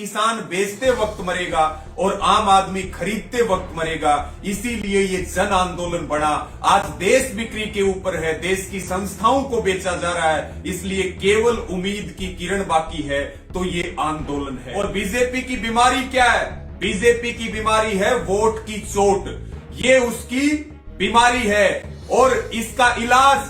किसान बेचते वक्त मरेगा और आम आदमी खरीदते वक्त मरेगा। इसीलिए ये जन आंदोलन बना। आज देश बिक्री के ऊपर है, देश की संस्थाओं को बेचा जा रहा है, इसलिए केवल उम्मीद की किरण बाकी है तो ये आंदोलन है। और बीजेपी की बीमारी क्या है? बीजेपी की बीमारी है वोट की चोट। ये उसकी बीमारी है और इसका इलाज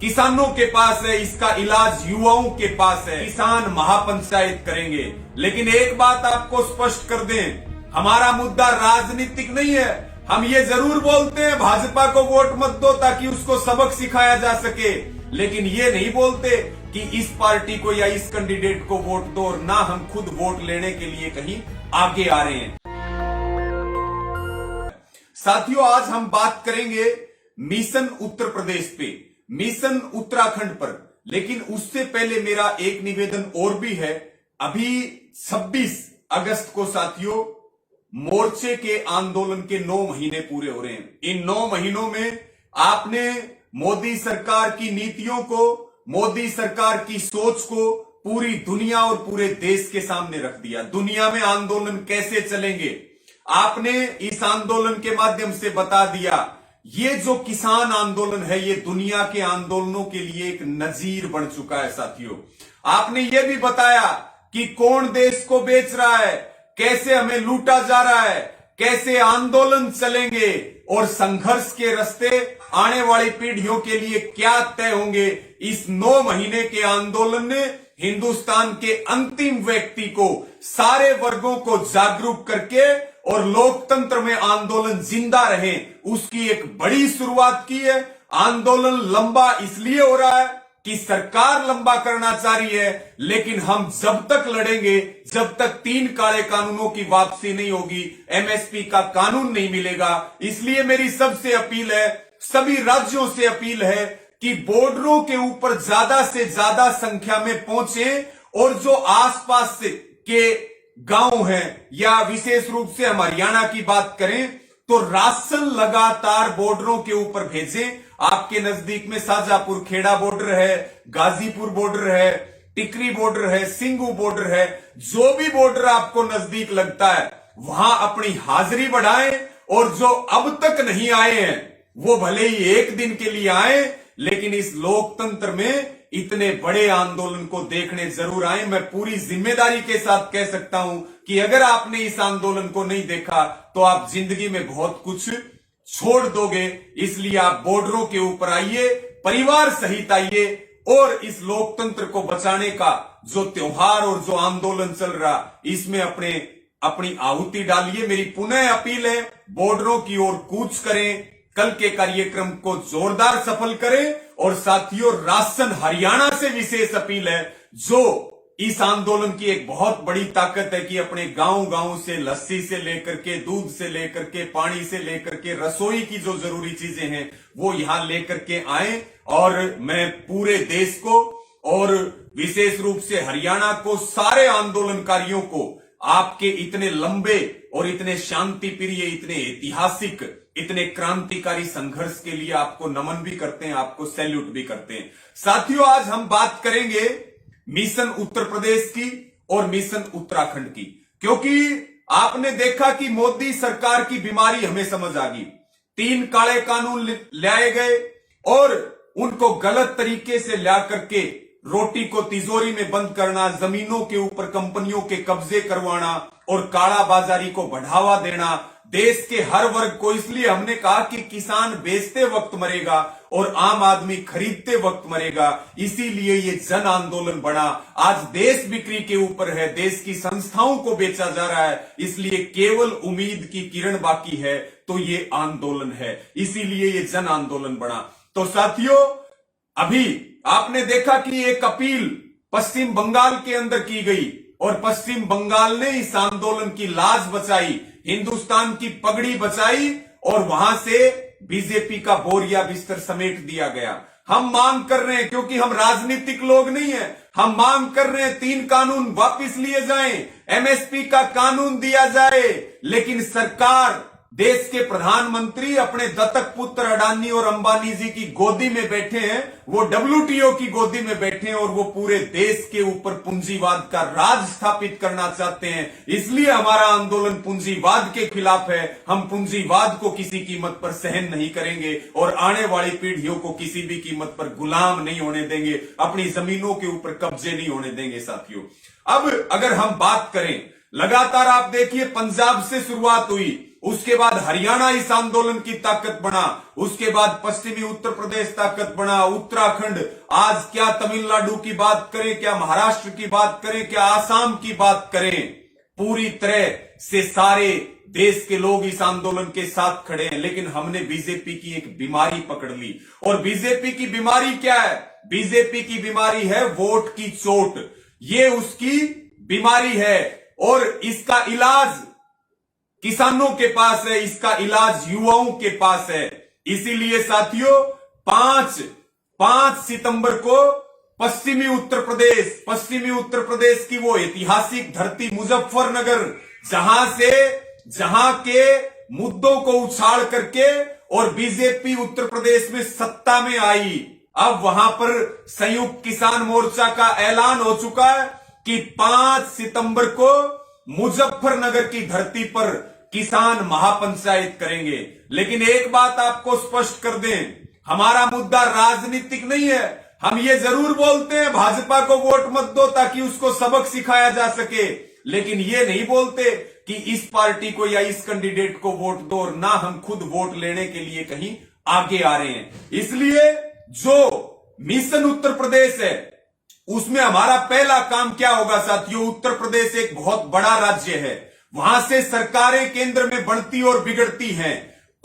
किसानों के पास है, इसका इलाज युवाओं के पास है। किसान महापंचायत करेंगे। लेकिन एक बात आपको स्पष्ट कर दें, हमारा मुद्दा राजनीतिक नहीं है। हम ये जरूर बोलते हैं भाजपा को वोट मत दो ताकि उसको सबक सिखाया जा सके, लेकिन ये नहीं बोलते कि इस पार्टी को या इस कैंडिडेट को वोट दो, और ना हम खुद वोट लेने के लिए कहीं आगे आ रहे हैं। साथियों, आज हम बात करेंगे मिशन उत्तर प्रदेश पे, मिशन उत्तराखंड पर। लेकिन उससे पहले मेरा एक निवेदन और भी है। अभी 26 अगस्त को साथियों मोर्चे के आंदोलन के 9 महीने पूरे हो रहे हैं। इन 9 महीनों में आपने मोदी सरकार की नीतियों को, मोदी सरकार की सोच को पूरी दुनिया और पूरे देश के सामने रख दिया। दुनिया में आंदोलन कैसे चलेंगे आपने इस आंदोलन के माध्यम से बता दिया। ये जो किसान आंदोलन है ये दुनिया के आंदोलनों के लिए एक नजीर बन चुका है। साथियों, आपने ये भी बताया कि कौन देश को बेच रहा है, कैसे हमें लूटा जा रहा है, कैसे आंदोलन चलेंगे और संघर्ष के रास्ते आने वाली पीढ़ियों के लिए क्या तय होंगे। इस 9 महीने के आंदोलन ने हिंदुस्तान के अंतिम व्यक्ति को, सारे वर्गों को जागरूक करके और लोकतंत्र में आंदोलन जिंदा रहे उसकी एक बड़ी शुरुआत की है। आंदोलन लंबा इसलिए हो रहा है कि सरकार लंबा करना चाह रही है, लेकिन हम जब तक लड़ेंगे जब तक 3 काले कानूनों की वापसी नहीं होगी, एमएसपी का कानून नहीं मिलेगा। इसलिए मेरी सबसे अपील है, सभी राज्यों से अपील है कि बॉर्डरों के ऊपर ज्यादा से ज्यादा संख्या में पहुंचे और जो आसपास के गांव हैं, या विशेष रूप से हम हरियाणा की बात करें तो राशन लगातार बॉर्डरों के ऊपर भेजें। आपके नजदीक में शाहजहांपुर खेड़ा बॉर्डर है, गाजीपुर बॉर्डर है, टिकरी बॉर्डर है, सिंगू बॉर्डर है, जो भी बॉर्डर आपको नजदीक लगता है वहां अपनी हाजिरी बढ़ाएं। और जो अब तक नहीं आए हैं वो भले ही एक दिन के लिए आए, लेकिन इस लोकतंत्र में इतने बड़े आंदोलन को देखने जरूर आए। मैं पूरी जिम्मेदारी के साथ कह सकता हूं कि अगर आपने इस आंदोलन को नहीं देखा तो आप जिंदगी में बहुत कुछ छोड़ दोगे। इसलिए आप बॉर्डरों के ऊपर आइए, परिवार सहित आइए और इस लोकतंत्र को बचाने का जो त्योहार और जो आंदोलन चल रहा इसमें अपनी आहुति डालिए। मेरी पुनः अपील है, बॉर्डरों की ओर कूच करें, कल के कार्यक्रम को जोरदार सफल करें। और साथियों, राशन हरियाणा से विशेष अपील है, जो इस आंदोलन की एक बहुत बड़ी ताकत है कि अपने गांव से लस्सी से लेकर के, दूध से लेकर के, पानी से लेकर के, रसोई की जो जरूरी चीजें हैं वो यहां लेकर के आए। और मैं पूरे देश को और विशेष रूप से हरियाणा को, सारे आंदोलनकारियों को आपके इतने लंबे और इतने शांति प्रिय, इतने ऐतिहासिक, इतने क्रांतिकारी संघर्ष के लिए आपको नमन भी करते हैं, आपको सैल्यूट भी करते हैं। साथियों, आज हम बात करेंगे मिशन उत्तर प्रदेश की और मिशन उत्तराखंड की, क्योंकि आपने देखा कि मोदी सरकार की बीमारी हमें समझ आ गई। 3 काले कानून लाए गए और उनको गलत तरीके से ला करके रोटी को तिजोरी में बंद करना, जमीनों के ऊपर कंपनियों के कब्जे करवाना और काला बाजारी को बढ़ावा देना, देश के हर वर्ग को। इसलिए हमने कहा कि किसान बेचते वक्त मरेगा और आम आदमी खरीदते वक्त मरेगा। इसीलिए ये जन आंदोलन बना। आज देश बिक्री के ऊपर है, देश की संस्थाओं को बेचा जा रहा है, इसलिए केवल उम्मीद की किरण बाकी है तो ये आंदोलन है। इसीलिए ये जन आंदोलन बना। तो साथियों, अभी आपने देखा कि एक अपील पश्चिम बंगाल के अंदर की गई और पश्चिम बंगाल ने इस आंदोलन की लाज बचाई, हिंदुस्तान की पगड़ी बचाई और वहां से बीजेपी का बोरिया बिस्तर समेट दिया गया। हम मांग कर रहे हैं, क्योंकि हम राजनीतिक लोग नहीं हैं, हम मांग कर रहे हैं 3 कानून वापस लिए जाएं, एमएसपी का कानून दिया जाए। लेकिन सरकार देश के प्रधानमंत्री अपने दत्तक पुत्र अडानी और अंबानी जी की गोदी में बैठे हैं, वो WTO की गोदी में बैठे हैं और वो पूरे देश के ऊपर पूंजीवाद का राज स्थापित करना चाहते हैं। इसलिए हमारा आंदोलन पूंजीवाद के खिलाफ है। हम पूंजीवाद को किसी कीमत पर सहन नहीं करेंगे और आने वाली पीढ़ियों को किसी भी कीमत पर गुलाम नहीं होने देंगे, अपनी जमीनों के ऊपर कब्जे नहीं होने देंगे। साथियों, अब अगर हम बात करें, लगातार आप देखिए पंजाब से शुरुआत हुई, उसके बाद हरियाणा इस आंदोलन की ताकत बना, उसके बाद पश्चिमी उत्तर प्रदेश ताकत बना, उत्तराखंड, आज क्या तमिलनाडु की बात करें, क्या महाराष्ट्र की बात करें, क्या आसाम की बात करें, पूरी तरह से सारे देश के लोग इस आंदोलन के साथ खड़े हैं। लेकिन हमने बीजेपी की एक बीमारी पकड़ ली, और बीजेपी की बीमारी क्या है? बीजेपी की बीमारी है वोट की चोट। ये उसकी बीमारी है और इसका इलाज किसानों के पास है, इसका इलाज युवाओं के पास है। इसीलिए साथियों 5 सितंबर को पश्चिमी उत्तर प्रदेश की वो ऐतिहासिक धरती मुजफ्फरनगर, जहां के मुद्दों को उछाल करके और बीजेपी उत्तर प्रदेश में सत्ता में आई, अब वहां पर संयुक्त किसान मोर्चा का ऐलान हो चुका है कि 5 सितंबर को मुजफ्फरनगर की धरती पर किसान महापंचायत करेंगे। लेकिन एक बात आपको स्पष्ट कर दें, हमारा मुद्दा राजनीतिक नहीं है। हम ये जरूर बोलते हैं भाजपा को वोट मत दो ताकि उसको सबक सिखाया जा सके, लेकिन ये नहीं बोलते कि इस पार्टी को या इस कैंडिडेट को वोट दो, और ना हम खुद वोट लेने के लिए कहीं आगे आ रहे हैं। इसलिए जो मिशन उत्तर प्रदेश है उसमें हमारा पहला काम क्या होगा साथियों? उत्तर प्रदेश एक बहुत बड़ा राज्य है, वहां से सरकारें केंद्र में बढ़ती और बिगड़ती हैं।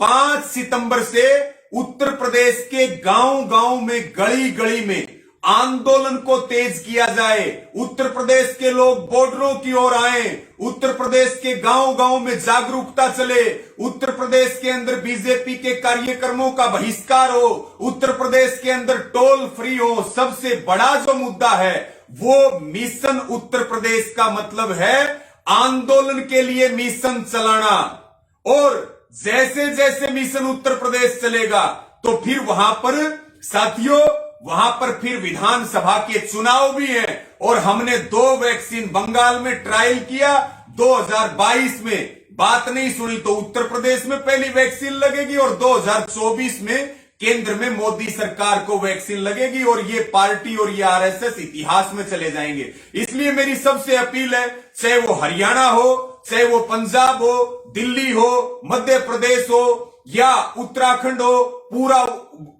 5 सितंबर से उत्तर प्रदेश के गांव में, गली गली में आंदोलन को तेज किया जाए। उत्तर प्रदेश के लोग बॉर्डरों की ओर आए, उत्तर प्रदेश के गांव में जागरूकता चले, उत्तर प्रदेश के अंदर बीजेपी के कार्यक्रमों का बहिष्कार हो, उत्तर प्रदेश के अंदर टोल फ्री हो। सबसे बड़ा जो मुद्दा है वो मिशन उत्तर प्रदेश का मतलब है आंदोलन के लिए मिशन चलाना। और जैसे जैसे मिशन उत्तर प्रदेश चलेगा तो फिर वहां पर साथियों, वहां पर फिर विधानसभा के चुनाव भी हैं। और हमने 2 वैक्सीन बंगाल में ट्रायल किया, 2022 में बात नहीं सुनी तो उत्तर प्रदेश में पहली वैक्सीन लगेगी और 2024 में केंद्र में मोदी सरकार को वैक्सीन लगेगी, और ये पार्टी और ये आरएसएस इतिहास में चले जाएंगे। इसलिए मेरी सबसे अपील है, चाहे वो हरियाणा हो, चाहे वो पंजाब हो, दिल्ली हो, मध्य प्रदेश हो या उत्तराखंड हो, पूरा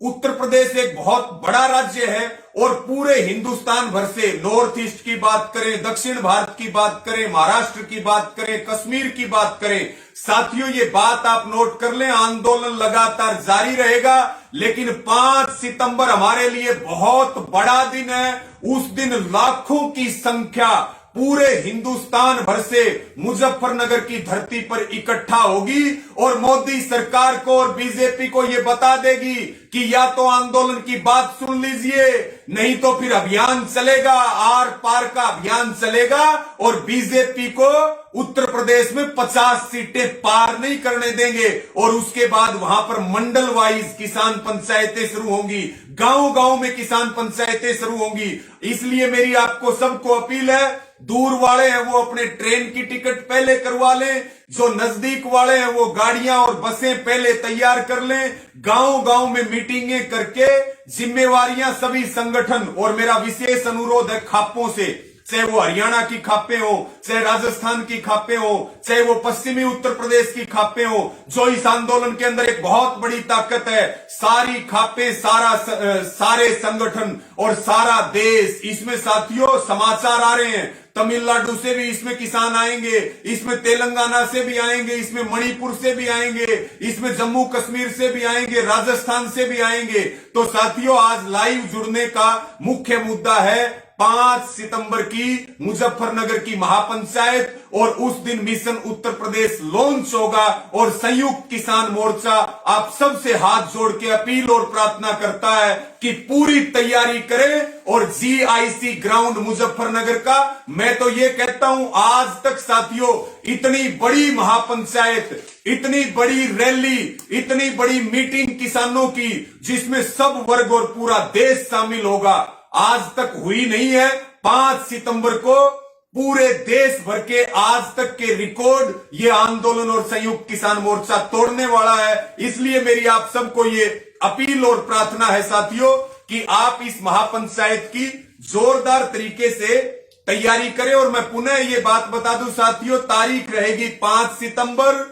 उत्तर प्रदेश एक बहुत बड़ा राज्य है और पूरे हिंदुस्तान भर से, नॉर्थ ईस्ट की बात करें, दक्षिण भारत की बात करें, महाराष्ट्र की बात करें, कश्मीर की बात करें, साथियों ये बात आप नोट कर लें, आंदोलन लगातार जारी रहेगा। लेकिन 5 सितंबर हमारे लिए बहुत बड़ा दिन है। उस दिन लाखों की संख्या पूरे हिंदुस्तान भर से मुजफ्फरनगर की धरती पर इकट्ठा होगी और मोदी सरकार को और बीजेपी को यह बता देगी कि या तो आंदोलन की बात सुन लीजिए, नहीं तो फिर अभियान चलेगा, आर पार का अभियान चलेगा और बीजेपी को उत्तर प्रदेश में 50 सीटें पार नहीं करने देंगे। और उसके बाद वहां पर मंडल वाइज किसान पंचायतें शुरू होंगी, गांव में किसान पंचायतें शुरू होंगी। इसलिए मेरी आपको सबको अपील है, दूर वाले हैं वो अपने ट्रेन की टिकट पहले करवा लें, जो नजदीक वाले हैं वो गाड़ियां और बसें पहले तैयार कर लें, गांव में मीटिंगें करके जिम्मेवारियां सभी संगठन, और मेरा विशेष अनुरोध है खापों से, चाहे वो हरियाणा की खापें हो, चाहे राजस्थान की खापें हो, चाहे वो पश्चिमी उत्तर प्रदेश की खापें हो, जो इस आंदोलन के अंदर एक बहुत बड़ी ताकत है। सारी खापें, सारे संगठन और सारा देश, इसमें साथियों समाचार आ रहे हैं, तमिलनाडु से भी इसमें किसान आएंगे, इसमें तेलंगाना से भी आएंगे, इसमें मणिपुर से भी आएंगे, इसमें जम्मू कश्मीर से भी आएंगे, राजस्थान से भी आएंगे। तो साथियों आज लाइव जुड़ने का मुख्य मुद्दा है 5 सितंबर की मुजफ्फरनगर की महापंचायत, और उस दिन मिशन उत्तर प्रदेश लॉन्च होगा। और संयुक्त किसान मोर्चा आप सबसे हाथ जोड़ के अपील और प्रार्थना करता है कि पूरी तैयारी करें और जीआईसी ग्राउंड मुजफ्फरनगर का। मैं तो ये कहता हूं, आज तक साथियों इतनी बड़ी महापंचायत, इतनी बड़ी रैली, इतनी बड़ी मीटिंग किसानों की जिसमें सब वर्ग और पूरा देश शामिल होगा, आज तक हुई नहीं है। 5 सितंबर को पूरे देश भर के आज तक के रिकॉर्ड ये आंदोलन और संयुक्त किसान मोर्चा तोड़ने वाला है। इसलिए मेरी आप सबको ये अपील और प्रार्थना है साथियों कि आप इस महापंचायत की जोरदार तरीके से तैयारी करें। और मैं पुनः ये बात बता दूं साथियों, तारीख रहेगी 5 सितंबर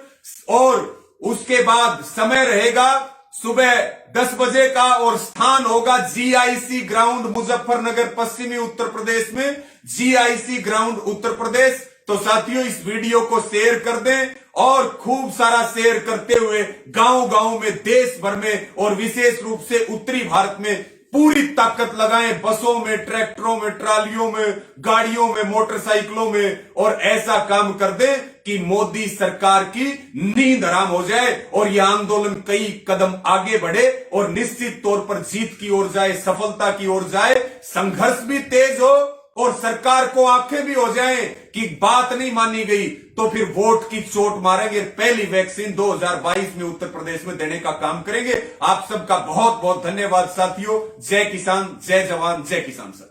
और उसके बाद समय रहेगा सुबह 10 बजे का और स्थान होगा जीआईसी ग्राउंड मुजफ्फरनगर, पश्चिमी उत्तर प्रदेश में, जीआईसी ग्राउंड उत्तर प्रदेश। तो साथियों इस वीडियो को शेयर कर दें और खूब सारा शेयर करते हुए गांव गांव में, देश भर में और विशेष रूप से उत्तरी भारत में पूरी ताकत लगाएं, बसों में, ट्रैक्टरों में, ट्रालियों में, गाड़ियों में, मोटरसाइकिलों में, और ऐसा काम कर दें कि मोदी सरकार की नींद हराम हो जाए और यह आंदोलन कई कदम आगे बढ़े और निश्चित तौर पर जीत की ओर जाए, सफलता की ओर जाए। संघर्ष भी तेज हो और सरकार को आंखें भी हो जाएं कि बात नहीं मानी गई तो फिर वोट की चोट मारेंगे। पहली वैक्सीन 2022 में उत्तर प्रदेश में देने का काम करेंगे। आप सबका बहुत बहुत धन्यवाद साथियों। जय किसान, जय जवान, जय किसान साथियों।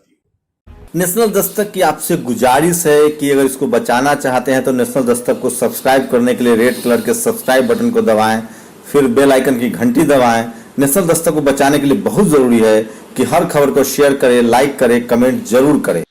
नेशनल दस्तक की आपसे गुजारिश है कि अगर इसको बचाना चाहते हैं तो नेशनल दस्तक को सब्सक्राइब करने के लिए रेड कलर के सब्सक्राइब बटन को दबाएं, फिर बेल आइकन की घंटी दबाएं। नेशनल दस्तक को बचाने के लिए बहुत जरूरी है कि हर खबर को शेयर करें, लाइक करें, कमेंट जरूर करें।